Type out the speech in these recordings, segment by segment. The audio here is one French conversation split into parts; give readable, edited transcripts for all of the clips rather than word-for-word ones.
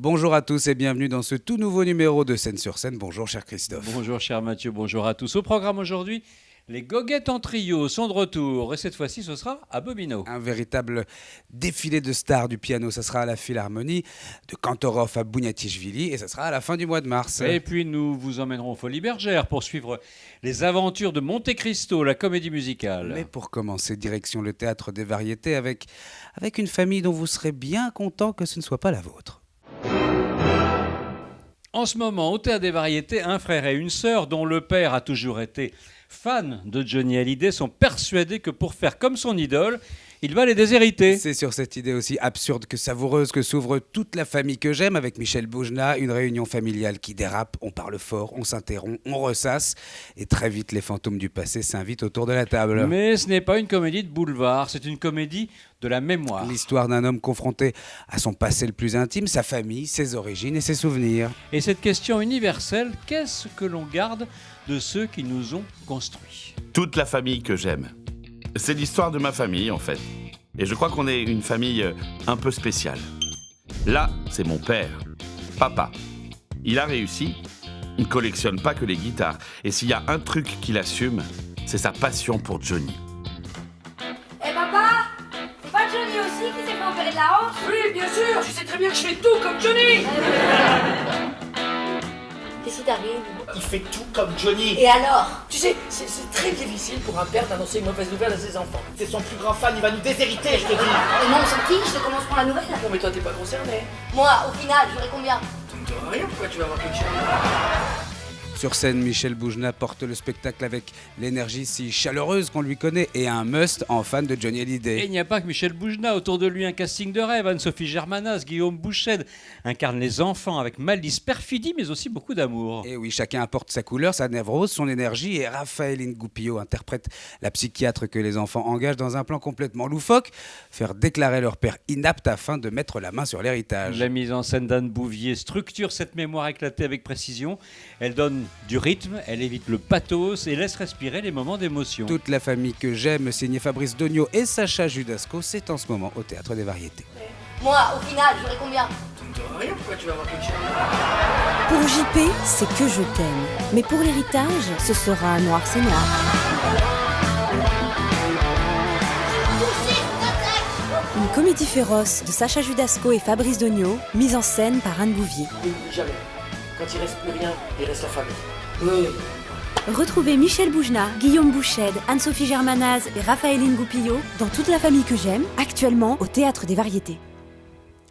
Bonjour à tous et bienvenue dans ce tout nouveau numéro de Scène sur Scène. Bonjour cher Christophe. Bonjour cher Mathieu, bonjour à tous. Au programme aujourd'hui, les goguettes en trio sont de retour et cette fois-ci ce sera à Bobino. Un véritable défilé de stars du piano, ça sera à la Philharmonie, de Kantorov à Bouniatichvili et ça sera à la fin du mois de mars. Et puis nous vous emmènerons aux Folies Bergères pour suivre les aventures de Monte Cristo, la comédie musicale. Mais pour commencer, direction le théâtre des variétés avec une famille dont vous serez bien content que ce ne soit pas la vôtre. En ce moment, au Théâtre des Variétés, un frère et une sœur dont le père a toujours été fan de Johnny Hallyday sont persuadés que pour faire comme son idole, il va les déshériter. C'est sur cette idée aussi absurde que savoureuse que s'ouvre Toute la famille que j'aime avec Michel Boujna, une réunion familiale qui dérape, on parle fort, on s'interrompt, on ressasse et très vite les fantômes du passé s'invitent autour de la table. Mais ce n'est pas une comédie de boulevard, c'est une comédie de la mémoire. L'histoire d'un homme confronté à son passé le plus intime, sa famille, ses origines et ses souvenirs. Et cette question universelle, qu'est-ce que l'on garde de ceux qui nous ont construits ? Toute la famille que j'aime. C'est l'histoire de ma famille, en fait. Et je crois qu'on est une famille un peu spéciale. Là, c'est mon père, papa. Il a réussi. Il ne collectionne pas que les guitares. Et s'il y a un truc qu'il assume, c'est sa passion pour Johnny. Eh papa, c'est pas Johnny aussi qui s'est fait opérer de la hanche? Oui, bien sûr, je sais très bien que je fais tout comme Johnny. Qu'est-ce qui t'arrive? Il fait tout comme Johnny. Et alors? Tu sais, c'est très difficile pour un père d'annoncer une mauvaise nouvelle à ses enfants. C'est son plus grand fan, il va nous déshériter, je te dis. Et moi on s'en fiche de comment se prend la nouvelle. Non mais toi t'es pas concerné. Moi, au final, j'aurais combien? T'auras rien, pourquoi tu vas avoir quelque chose? Sur scène, Michel Boujna porte le spectacle avec l'énergie si chaleureuse qu'on lui connaît et un must en fan de Johnny Et Hallyday. il n'y a pas que Michel Boujna, autour de lui un casting de rêve. Anne-Sophie Germanas, Guillaume Bouched incarne les enfants avec malice, perfidie, mais aussi beaucoup d'amour. Et oui, chacun apporte sa couleur, sa névrose, son énergie et Raphaëline Goupillot interprète la psychiatre que les enfants engagent dans un plan complètement loufoque, faire déclarer leur père inapte afin de mettre la main sur l'héritage. La mise en scène d'Anne Bouvier structure cette mémoire éclatée avec précision. Elle donne du rythme, elle évite le pathos et laisse respirer les moments d'émotion. Toute la famille que j'aime, signé Fabrice Dognaud et Sacha Judasco, c'est en ce moment au Théâtre des Variétés. Moi, au final, j'aurais combien? T'auras rien, pourquoi tu vas avoir quelque chose? Pour JP, c'est que je t'aime. Mais pour l'héritage, ce sera noir c'est noir. Une comédie féroce de Sacha Judasco et Fabrice Dognaud, mise en scène par Anne Bouvier. N'oublie jamais, quand il reste plus rien, il reste la famille. Oui. Retrouvez Michel Boujna, Guillaume Bouched, Anne-Sophie Germanas et Raphaëline Goupillot dans Toute la famille que j'aime, actuellement au Théâtre des Variétés.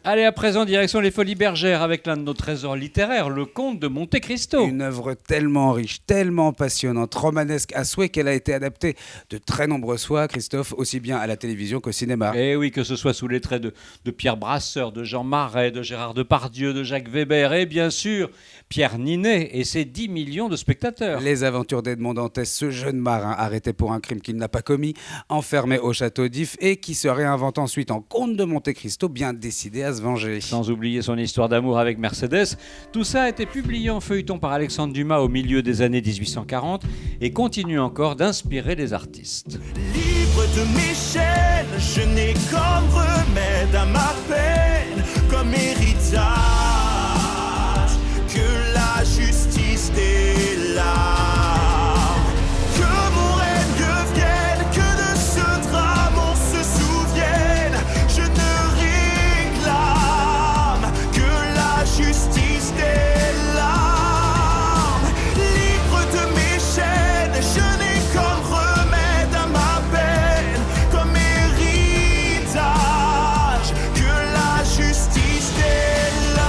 Allez, à présent, direction les Folies Bergères avec l'un de nos trésors littéraires, le Comte de Monte Cristo. Une œuvre tellement riche, tellement passionnante, romanesque à souhait qu'elle a été adaptée de très nombreuses fois, Christophe, aussi bien à la télévision qu'au cinéma. Et oui, que ce soit sous les traits de Pierre Brasseur, de Jean Marais, de Gérard Depardieu, de Jacques Weber et bien sûr Pierre Ninet et ses 10 millions de spectateurs. Les aventures d'Edmond Dantès, ce jeune marin arrêté pour un crime qu'il n'a pas commis, enfermé au château d'If et qui se réinvente ensuite en comte de Monte Cristo, bien décidé à se venger. Sans oublier son histoire d'amour avec Mercedes, tout ça a été publié en feuilleton par Alexandre Dumas au milieu des années 1840 et continue encore d'inspirer les artistes. Livre de Michel, je n'ai comme remède à ma peine, comme héritage, que la justice des larmes, que mon règne devienne, que de ce drame on se souvienne, je ne réclame que la justice des larmes. Livre de Michel, je n'ai comme remède à ma peine, comme héritage, que la justice des larmes.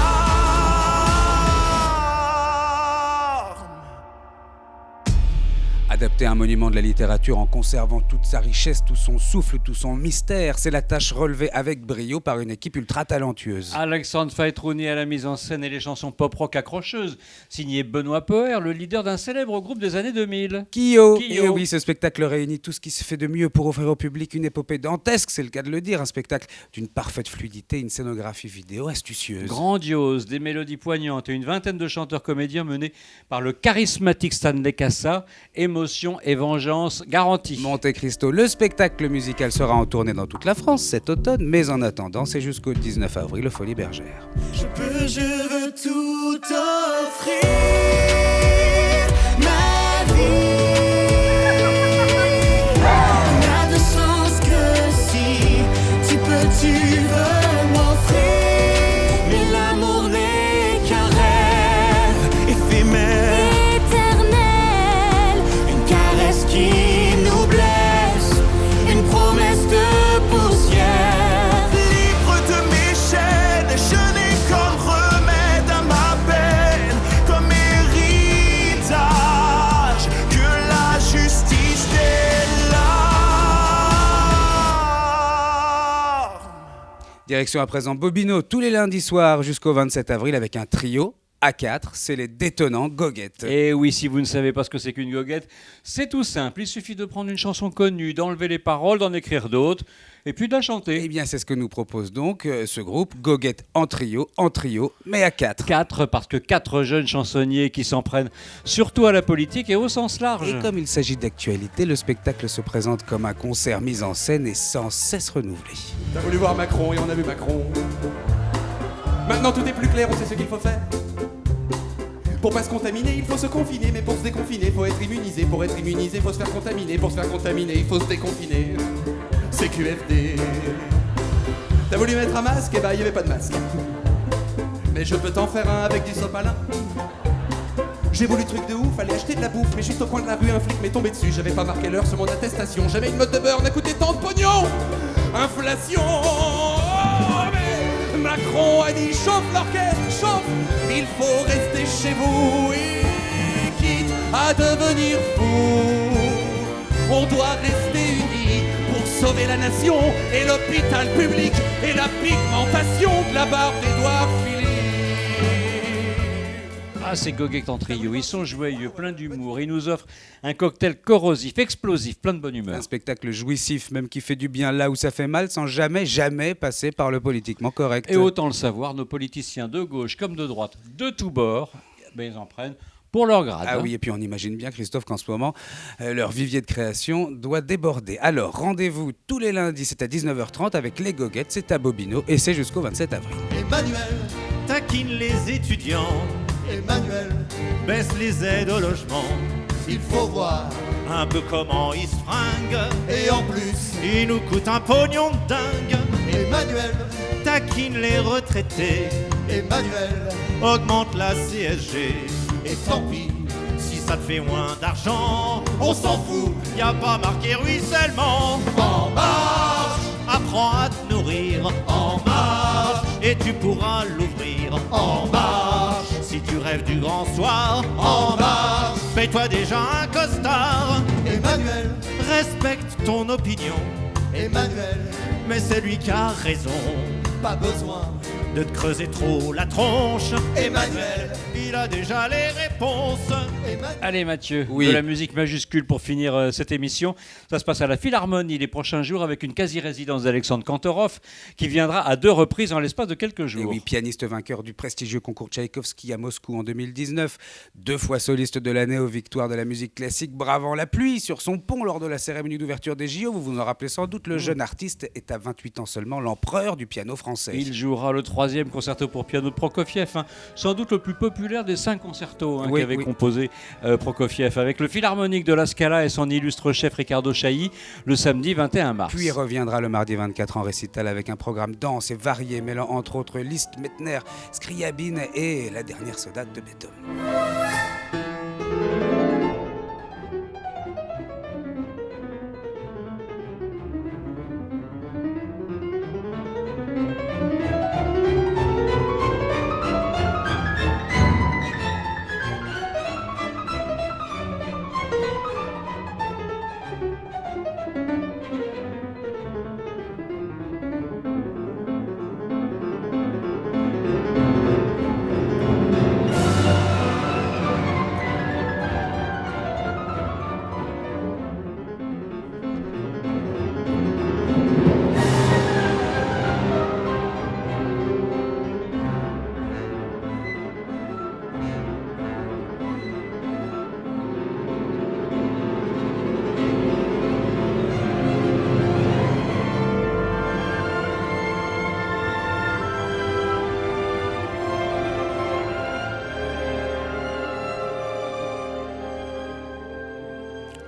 Adapter un monument de la littérature en conservant toute sa richesse, tout son souffle, tout son mystère, c'est la tâche relevée avec brio par une équipe ultra talentueuse. Alexandre Faetrouni à la mise en scène et les chansons pop-rock accrocheuses, signé Benoît Poher, le leader d'un célèbre groupe des années 2000. Kyo. Kyo. Et oui, ce spectacle réunit tout ce qui se fait de mieux pour offrir au public une épopée dantesque, c'est le cas de le dire, un spectacle d'une parfaite fluidité, une scénographie vidéo astucieuse. Grandiose, des mélodies poignantes et une vingtaine de chanteurs comédiens menés par le charismatique Stanley Cassa, émotion émotion et vengeance garantie. Monte Cristo, le spectacle musical sera en tournée dans toute la France cet automne, mais en attendant, c'est jusqu'au 19 avril aux Folies Bergères. Je veux tout offrir, ma vie n'a de sens que si tu veux m'offrir. Mais l'amour n'est qu'un rêve éphémère, éternel, une caresse qui nous blesse, une promesse de poussière. Libre de mes chaînes, je n'ai comme remède à ma peine, comme héritage que la justice des larmes. Direction à présent Bobino, tous les lundis soirs jusqu'au 27 avril avec un trio à 4, c'est les détonnants goguettes. Et oui, si vous ne savez pas ce que c'est qu'une goguette, c'est tout simple. Il suffit de prendre une chanson connue, d'enlever les paroles, d'en écrire d'autres, et puis de la chanter. Eh bien, c'est ce que nous propose donc ce groupe, goguettes en trio, mais à 4. 4, parce que 4 jeunes chansonniers qui s'en prennent surtout à la politique et au sens large. Et comme il s'agit d'actualité, le spectacle se présente comme un concert mis en scène et sans cesse renouvelé. T'as voulu voir Macron et on a vu Macron. Maintenant tout est plus clair, on sait ce qu'il faut faire. Pour pas se contaminer, il faut se confiner, mais pour se déconfiner, il faut être immunisé. Pour être immunisé, il faut se faire contaminer. Pour se faire contaminer, il faut se déconfiner. C'est QFD. T'as voulu mettre un masque, eh ben y avait pas de masque. Mais je peux t'en faire un avec du sopalin. J'ai voulu truc de ouf, fallait acheter de la bouffe. Mais juste au coin de la rue, un flic m'est tombé dessus. J'avais pas marqué l'heure sur mon attestation. Jamais une mode de beurre n'a coûté tant de pognon. Inflation. Oh, mais Macron a dit chauffe l'orchestre, chauffe. Il faut rester chez vous et quitte à devenir fou. On doit rester unis pour sauver la nation et l'hôpital public et la pigmentation de la barbe d'Édouard Philippe. Ah, ces goguettes en trio, ils sont joyeux, pleins d'humour. Ils nous offrent un cocktail corrosif, explosif, plein de bonne humeur. Un spectacle jouissif, même qui fait du bien là où ça fait mal, sans jamais passer par le politiquement correct. Et autant le savoir, nos politiciens de gauche comme de droite, de tous bords, ben, ils en prennent pour leur grade. Ah oui, et puis on imagine bien, Christophe, qu'en ce moment, leur vivier de création doit déborder. Alors, rendez-vous tous les lundis, c'est à 19h30 avec les goguettes, c'est à Bobino et c'est jusqu'au 27 avril. Emmanuel taquine les étudiants. Emmanuel baisse les aides au logement. Il faut voir un peu comment il se fringue. Et en plus, il nous coûte un pognon de dingue. Emmanuel taquine les retraités. Emmanuel augmente la CSG. Et tant pis si ça te fait moins d'argent. On s'en fout, y a pas marqué ruissellement. En marche, apprends à te nourrir. En marche, et tu pourras l'ouvrir. En marche, si tu rêves du grand soir. En marche, fais-toi déjà un costard. Emmanuel respecte ton opinion. Emmanuel, mais c'est lui qui a raison. Pas besoin de te creuser trop la tronche. Emmanuel, il a déjà les réponses. Allez Mathieu, Oui. de la musique majuscule pour finir cette émission. Ça se passe à la Philharmonie les prochains jours avec une quasi-résidence d'Alexandre Kantorov qui viendra à 2 reprises en l'espace de quelques Et jours. oui, pianiste vainqueur du prestigieux concours Tchaïkovski à Moscou en 2019, 2 fois soliste de l'année aux victoires de la musique classique, bravant la pluie sur son pont lors de la cérémonie d'ouverture des JO. Vous vous en rappelez sans doute, le jeune artiste est à 28 ans seulement l'empereur du piano français. Il jouera le 3e concerto pour piano de Prokofiev, sans doute le plus populaire des 5 concertos Oui, qu'avait oui. composé Prokofiev, avec le Philharmonique de la Scala et son illustre chef Riccardo Chailly le samedi 21 mars. Puis il reviendra le mardi 24 en récital avec un programme dense et varié mêlant entre autres Liszt, Mettner, Scriabine et la dernière sonate de Beethoven.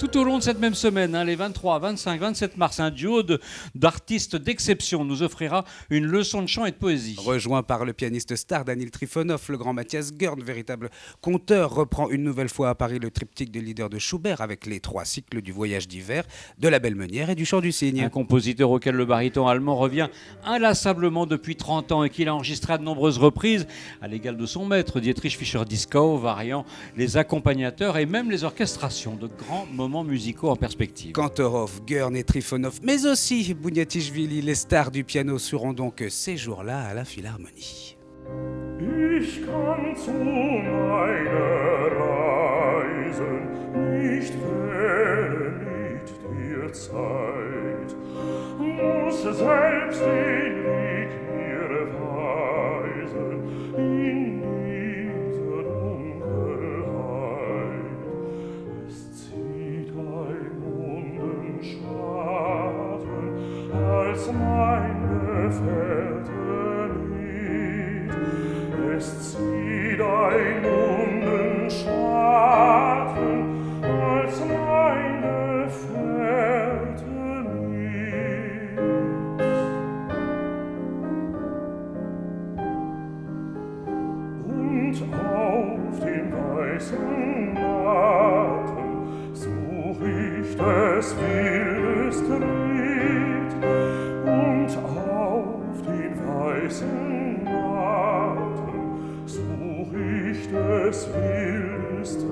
Tout au long de cette même semaine, les 23, 25, 27 mars, un duo d'artistes d'exception nous offrira une leçon de chant et de poésie. Rejoint par le pianiste star Daniil Trifonov, le grand Mathias Görn, véritable conteur, reprend une nouvelle fois à Paris le triptyque des leaders de Schubert avec les 3 cycles du Voyage d'hiver, de la Belle Meunière et du Chant du Cygne. Un compositeur auquel le baryton allemand revient inlassablement depuis 30 ans et qu'il a enregistré à de nombreuses reprises, à l'égal de son maître Dietrich Fischer-Dieskau, variant les accompagnateurs et même les orchestrations de grands moments musicaux en perspective. Kantorov, Görn et Trifonov, mais aussi Bouniatishvili, les stars du piano seront donc ces jours-là à la Philharmonie. Ich kann zu meiner Reisen nicht wählen mit dir Zeit, muss selbst den Weg mir weisen in dieser Dunkelheit. Es zieht ein Mondenschatten als mein Gefährte mit. Es zieht ein Mondenschatten als mein Gefährte mit. Und auf den weißen Matten such ich des Wildes Lied. Und auf den weißen Matten such ich des Wildes Lied.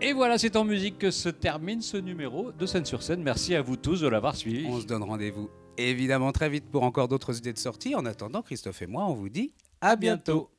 Et voilà, c'est en musique que se termine ce numéro de Scène-sur-Scène. Merci à vous tous de l'avoir suivi. On se donne rendez-vous évidemment très vite pour encore d'autres idées de sortie. En attendant, Christophe et moi, on vous dit à bientôt.